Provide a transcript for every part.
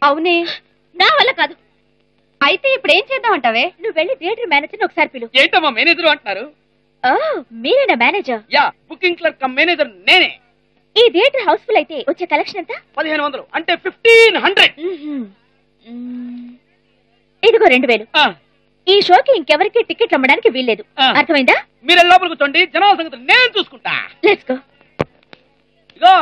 అవునే, నా వల్ల కాదు. అయితే ఇప్పుడు ఏం చేద్దాం అంటావే? నువ్వు వెళ్ళి థియేటర్ మేనేజర్ ఒకసారి పిలు. ఏంటమ్మా మేనేజర్ అంటున్నారు? మీరేనా manager? Yeah, booking clerk cum manager నేనే. ఈ థియేటర్ హౌస్ఫుల్ అయితే వచ్చే కలెక్షన్ ఎంత? 1500, అంటే 1500. ఇదిగో 2000. ఈ షోకి ఇంకెవరికి టికెట్లు అమ్మడానికి వీల్లేదు, అర్థమైందా? మీరు లోపల కూర్చోండి, జనాల సంగతి నేను చూసుకుంటా. Let's go. ఇగో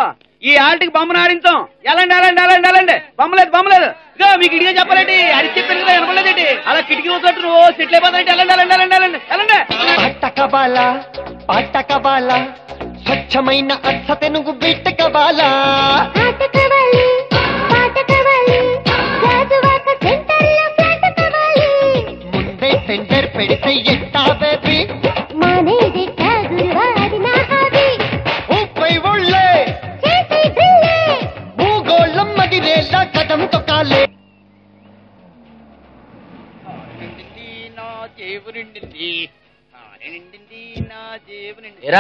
ఈ ఆల్టికి బొమ్మను ఆడించాం. ఎలాండి ఎలాండి ఎలాండి ఎలాండి. బొమ్మలేదు. ఇగో మీకు ఇడిగా చెప్పలేండి, అడిగి చెప్పాను కదా వినపలేదేంటి? అలా కిటికీ వద్దట్టు సెటిల్ అయిపోతాయంటే ఎలాండి ఎలాండి ఎలాండి ఎలాండి ఎలాండి. పాటకబాల స్వచ్ఛమైన అచ్చ తెనుగు బిట్టకబాల. ముందే టెండర్ పెడితే ఎట్టా బేబీ? ఊపై ఒళ్ళే భూగోళం మదిరేలా కదం తొక్కాలే.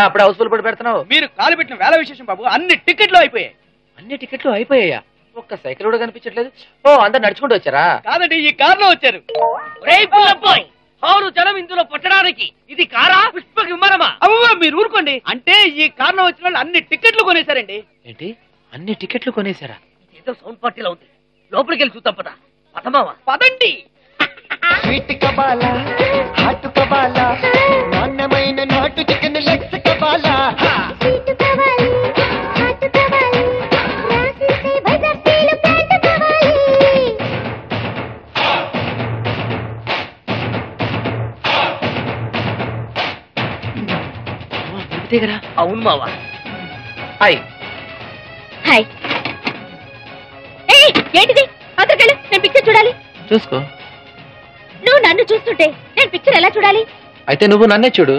అప్పుడు హౌస్ఫుల్ పడి పెడుతున్నావు. మీరు కాలు పెట్టిన వేల విశేషం బాబు, అన్ని టికెట్లు అయిపోయాయి. అన్ని టికెట్లు అయిపోయాయా? ఒక్క సైకిల్ కూడా కనిపించట్లేదు. ఓ, అందరు నడుచుకుంటూ వచ్చారా? కాదండి, ఈ కార్ లో వచ్చారు. అవును, జనం ఇందులో పట్టడానికి. ఇది కారా, పుష్ప విమానమా? అవ్వ, మీరు ఊరుకోండి. అంటే ఈ కార్ లో వచ్చిన వాళ్ళు అన్ని టికెట్లు కొనేశారండి. ఏంటి, అన్ని టికెట్లు కొనేశారా? ఏదో సౌండ్ పార్టీలో ఉంది, లోపలికి వెళ్ళి చూద్దాం. పద పదమావా, పదండి. స్వీట్ కబాల, హాట్ కబాల, నాణ్యమైన నాటు చికెన్ లెగ్స్ కబాల. అవును మావా. Hi hi. ఏంటిది? అక్కడికెళ్ళు, నేను పిక్చర్ చూడాలి. చూసుకో. నువ్వు నన్ను చూస్తుంటే నేను పిక్చర్ ఎలా చూడాలి? అయితే నువ్వు నన్నే చూడు.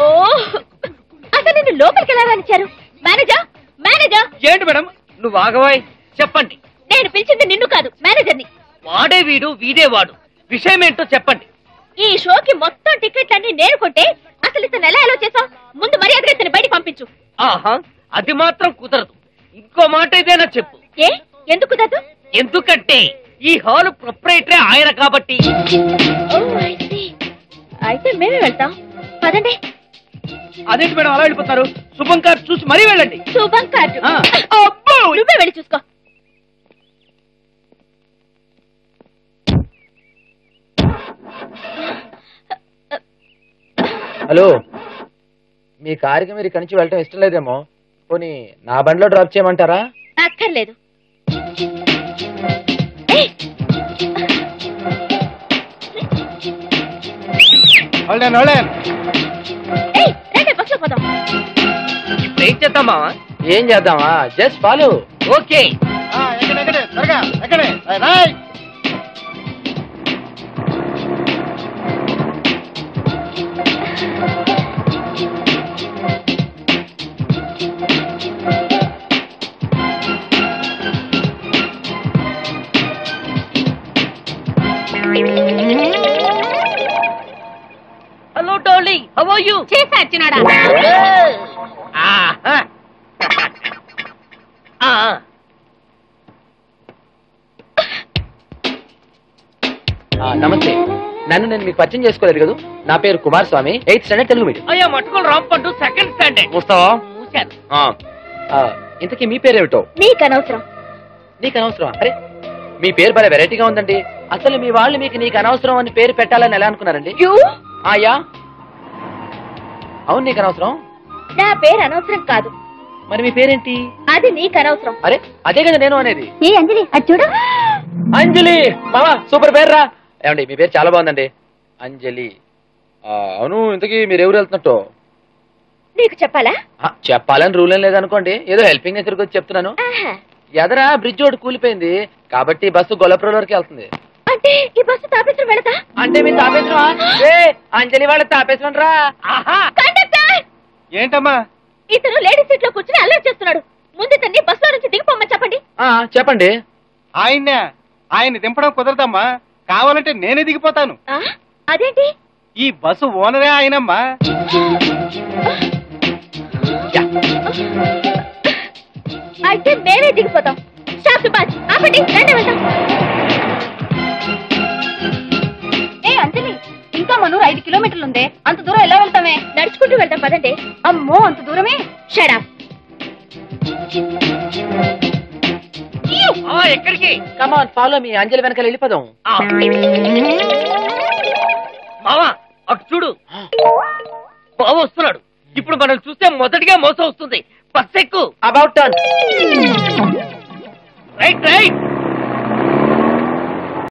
ఓ, అసలు నిన్ను లోపలికి ఎలా రానిచ్చారు? Manager, manager. ఏంటి మేడం? నువ్వు ఆగవాయ్, చెప్పండి. నేను పిలిచింది నిన్ను కాదు, మేనేజర్ని. వాడే వీడు, వీడే వాడు. విషయం ఏంటో చెప్పండి. ఈ షోకి మొత్తం టికెట్లన్నీ నేను కొంటే అసలు ఇతను ఎలా ఎలా చేసావు? ముందు మర్యాదగా ఇతను బయటికి పంపించు. ఆహా, అది మాత్రం కుదరదు. ఇంకో మాట ఏదైనా చెప్పు. ఎందుకు కుదరదు? ఎందుకంటే ఈ హాల్ ప్రొప్రైటరే ఆయన కాబట్టి. అయితే మేమే వెళ్తాం, పదండి. అదేంటి మేడం అలా వెళ్ళిపోతారు? శుభం కార్డు చూసి మరీ వెళ్ళండి. శుభం కార్డు నువ్వే వెళ్ళి చూసుకో. హలో, మీ కారుకి మీరు ఇక్కడి నుంచి వెళ్ళటం ఇష్టం లేదేమో, పోనీ నా బండిలో డ్రాప్ చేయమంటారా? అక్కర్లేదు. ఇప్పుడు ఏం చేద్దాం మావా? ఏం చేద్దామా? Just follow. Okay. Hello darling, how are you? చేసా చిన్నాడా. నమస్తే. నన్ను నేను మీకు పరిచయం చేసుకోలేదు కదా. నా పేరు కుమార్ స్వామి, 8th స్టాండర్డ్ తెలుగు మీడియం. అయ్యా మట్టుకోలు రాంపండు 2nd స్టాండర్డ్. వస్తావా? ఇంతకీ మీ పేరేమిటో? నీకు అనవసరం. నీకు అనవసరం? అరే, మీ పేరు భలే వెరైటీగా ఉందండి. అసలు మీ వాళ్ళు మీకు నీకు అనవసరం అని పేరు పెట్టాలని ఎలా అనుకున్నారండి? ఆయా, అవును, నీకు అనవసరం. నా పేరు అనవసరం కాదు. మరి మీ పేరేంటి? అది నీకు అనవసరం. అరే, అదే కదా నేను అనేది. ఏ అంజలి, అది చూడు. అంజలి మావా, సూపర్ పేరు రా. ఏమండి, మీ పేరు చాలా బాగుందండి, అంజలి. అవును, ఇంతకీ మీరు ఎవరు వెళ్తున్నట్టు? నీకు చెప్పాలా? చెప్పాలని రూల్ ఏం లేదనుకోండి, ఏదో హెల్పింగ్ నేచర్ గురించి చెప్తున్నాను. ఎదరా బ్రిడ్జ్ ఒకటి కూలిపోయింది కాబట్టి బస్సు గొల్లపురం వరకు వెళ్తుంది. అంటే ఈ బస్సు తాపేశ్వరం వెళతా? అంటే మీరు తాపేశ్వరమా? అంజలి వాళ్ళ తాపేశ్వరం రా. ఏంటమ్మా? ఇతను లేడీస్ సీట్ లో కూర్చుని అల్లరి చేస్తున్నాడు. ముందు ఇతన్ని బస్సులో నుంచి దిగిపోమ్మని చెప్పండి. చెప్పండి. ఆయన దింపడం కుదరదమ్మా, కావాలంటే నేనే దిగిపోతాను. అదేంటి? ఈ బస్సు ఓనరే ఆయనమ్మా. అయితే మేమే దిగిపోతాం. స్టాప్ సుభాష్ ఆపండి రండి వెళ్దాం. అంజలి ఇంకా మనూరు 5 కిలోమీటర్లు ఉందే, అంత దూరం ఎలా వెళ్తామే? నడుచుకుంటూ వెళ్దాం పదండి. అమ్మో అంత దూరమే. Shut up. ఎక్కడికి? కమాన్ ఫాలో మీ అంజలి వెనకాల వెళ్ళిపోదాం. మావా అటు చూడు, బావ వస్తున్నాడు. ఇప్పుడు మనం చూస్తే మొదటిగా మోసం వస్తుంది. బస్ ఎక్కు. About turn. Right right.